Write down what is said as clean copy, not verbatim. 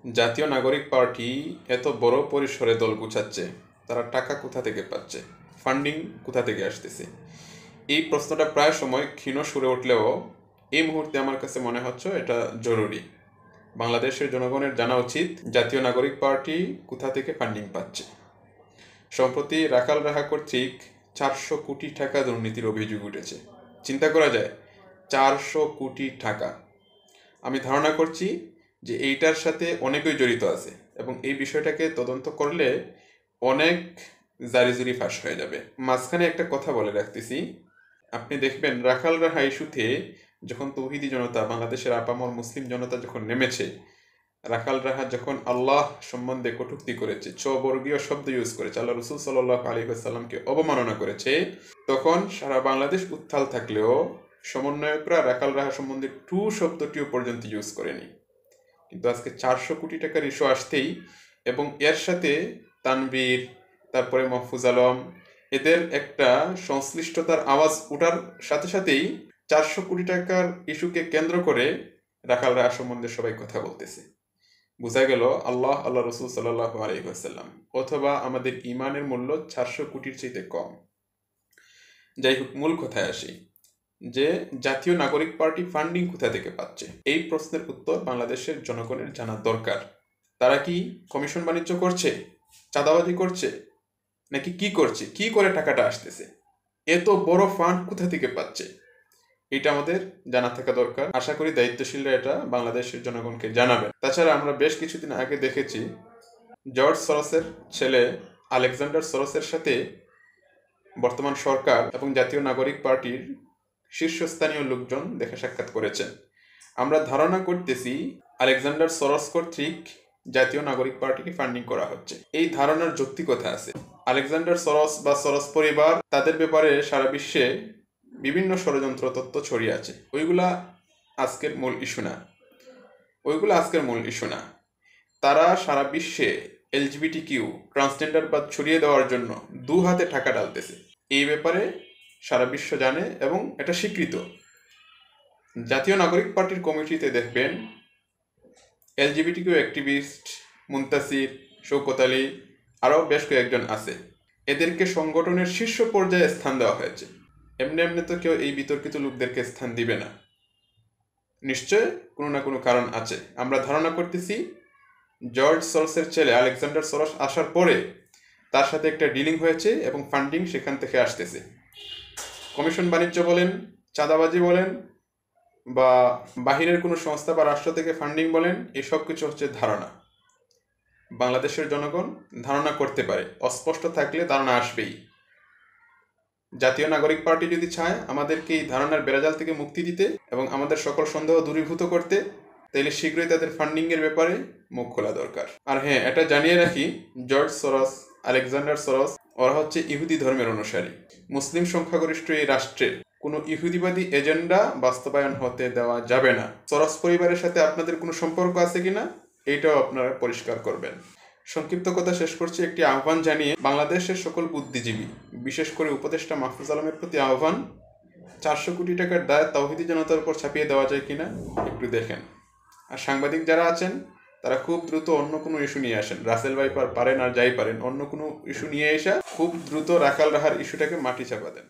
জাতীয় নাগরিক পার্টি এত বড় পরিসরে দল গুছাচ্ছে, তারা টাকা কোথা থেকে পাচ্ছে, ফান্ডিং কোথা থেকে আসতেছে? এই প্রশ্নটা প্রায় সময় ক্ষীণ সুরে উঠলেও এই মুহূর্তে আমার কাছে মনে হচ্ছে এটা জরুরি। বাংলাদেশের জনগণের জানা উচিত জাতীয় নাগরিক পার্টি কোথা থেকে ফান্ডিং পাচ্ছে। সম্প্রতি রাখাল রাহা কর্তৃক 400 কোটি টাকা দুর্নীতির অভিযোগ উঠেছে। চিন্তা করা যায়, 400 কোটি টাকা। আমি ধারণা করছি যে এইটার সাথে অনেকেই জড়িত আছে এবং এই বিষয়টাকে তদন্ত করলে অনেক জারিজুরি ফাঁস হয়ে যাবে। মাঝখানে একটা কথা বলে রাখতেছি, আপনি দেখবেন রাখাল রাহা ইস্যুতে যখন তৌহিদি জনতা, বাংলাদেশের আপামর মুসলিম জনতা যখন নেমেছে, রাখাল রাহা যখন আল্লাহ সম্বন্ধে কটূক্তি করেছে, বর্গীয় শব্দ ইউজ করেছে, আল্লাহ রসুল সাল্লাল্লাহু আলাইহি ওয়াসাল্লামকে অবমাননা করেছে, তখন সারা বাংলাদেশ উত্তাল থাকলেও সমন্বয়করা রাখাল রাহা সম্বন্ধে টু শব্দটিও পর্যন্ত ইউজ করেনি। কিন্তু আজকে 400 কোটি টাকার ইস্যু আসতেই এবং এর সাথে তানভীর, তারপরে মাহফুজ আলম, এদের একটা সংশ্লিষ্টতার আওয়াজ ওঠার সাথে সাথেই 400 কোটি টাকার ইস্যুকে কেন্দ্র করে রাখাল রাহা সম্বন্ধে সবাই কথা বলতেছে। বোঝা গেল আল্লাহ রসুল সাল্লাল্লাহু আলাইহি ওয়াসাল্লাম অথবা আমাদের ইমানের মূল্য 400 কোটির চাইতে কম। যাই হোক, মূল কথায় আসি যে জাতীয় নাগরিক পার্টি ফান্ডিং কোথা থেকে পাচ্ছে, এই প্রশ্নের উত্তর বাংলাদেশের জনগণের জানা দরকার। তারা কি কমিশন বাণিজ্য করছে, চাঁদাবাজি করছে, নাকি কি করছে, কি করে টাকাটা আসতেছে, এত বড় ফান্ড কোথা থেকে পাচ্ছে, এটা আমাদের জানা থাকা দরকার। আশা করি দায়িত্বশীলরা এটা বাংলাদেশের জনগণকে জানাবেন। তাছাড়া আমরা বেশ কিছুদিন আগে দেখেছি জর্জ সরসের ছেলে আলেকজান্ডার সরসের সাথে বর্তমান সরকার এবং জাতীয় নাগরিক পার্টির শীর্ষস্থানীয় লোকজন দেখা সাক্ষাৎ করেছেন। আমরা ধারণা করতেছি আলেকজান্ডার সরস কর্তৃক জাতীয় নাগরিক পার্টিকে ফান্ডিং করা হচ্ছে। এই ধারণার যৌক্তিকতা আছে। আলেকজান্ডার সরস বা সরস পরিবার, তাদের ব্যাপারে সারা বিশ্বে বিভিন্ন ষড়যন্ত্র তত্ত্ব ছড়িয়ে আছে। ওইগুলা আজকের মূল ইস্যু না। তারা সারা বিশ্বে LGBTQ ট্রান্সজেন্ডারবাদ ছড়িয়ে দেওয়ার জন্য দু হাতে টাকা ঢালতেছে। এই ব্যাপারে সারা বিশ্ব জানে এবং এটা স্বীকৃত। জাতীয় নাগরিক পার্টির কমিটিতে দেখবেন LGBTQ অ্যাক্টিভিস্ট মুনতাসির, শওকত আলী, আরও বেশ কয়েকজন আছে। এদেরকে সংগঠনের শীর্ষ পর্যায়ে স্থান দেওয়া হয়েছে। এমনি তো কেউ এই বিতর্কিত লোকদেরকে স্থান দিবে না, নিশ্চয় কোনো না কোনো কারণ আছে। আমরা ধারণা করতেছি জর্জ সরসের ছেলে আলেকজান্ডার সরস আসার পরে তার সাথে একটা ডিলিং হয়েছে এবং ফান্ডিং সেখান থেকে আসতেছে। কমিশন বাণিজ্য বলেন, চাঁদাবাজি বলেন, বা বাহিরের কোনো সংস্থা বা রাষ্ট্র থেকে ফান্ডিং বলেন, এসব কিছু হচ্ছে ধারণা। বাংলাদেশের জনগণ ধারণা করতে পারে, অস্পষ্ট থাকলে ধারণা আসবেই। জাতীয় নাগরিক পার্টি যদি চায় আমাদেরকে এই ধারণার বেড়াজাল থেকে মুক্তি দিতে এবং আমাদের সকল সন্দেহ দূরীভূত করতে, তাইলে শীঘ্রই তাদের ফান্ডিংয়ের ব্যাপারে মুখ খোলা দরকার। আর হ্যাঁ, এটা জানিয়ে রাখি, জর্জ সরস, আলেকজান্ডার সরস, ওরা হচ্ছে ইহুদি ধর্মের অনুসারী। মুসলিম সংখ্যাগরিষ্ঠ এই রাষ্ট্রে কোনো ইহুদিবাদী এজেন্ডা বাস্তবায়ন হতে দেওয়া যাবে না। সরস পরিবারের সাথে আপনাদের কোনো সম্পর্ক আছে কিনা এইটাও আপনারা পরিষ্কার করবেন। সংক্ষিপ্ত কথা শেষ করছি একটি আহ্বান জানিয়ে। বাংলাদেশের সকল বুদ্ধিজীবী, বিশেষ করে উপদেষ্টা মাহফুজ আলমের প্রতি আহ্বান, 400 কোটি টাকার দায় তাওহিদি জনতার উপর চাপিয়ে দেওয়া যায় কিনা একটু দেখেন। আর সাংবাদিক যারা আছেন তারা খুব দ্রুত অন্য কোনো ইস্যু নিয়ে আসেন। রাসেল ভাই পারেন আর যাই পারেন, অন্য কোনো ইস্যু নিয়ে এসে খুব দ্রুত রাখাল রাহার ইস্যুটাকে মাটি চাপা দেন।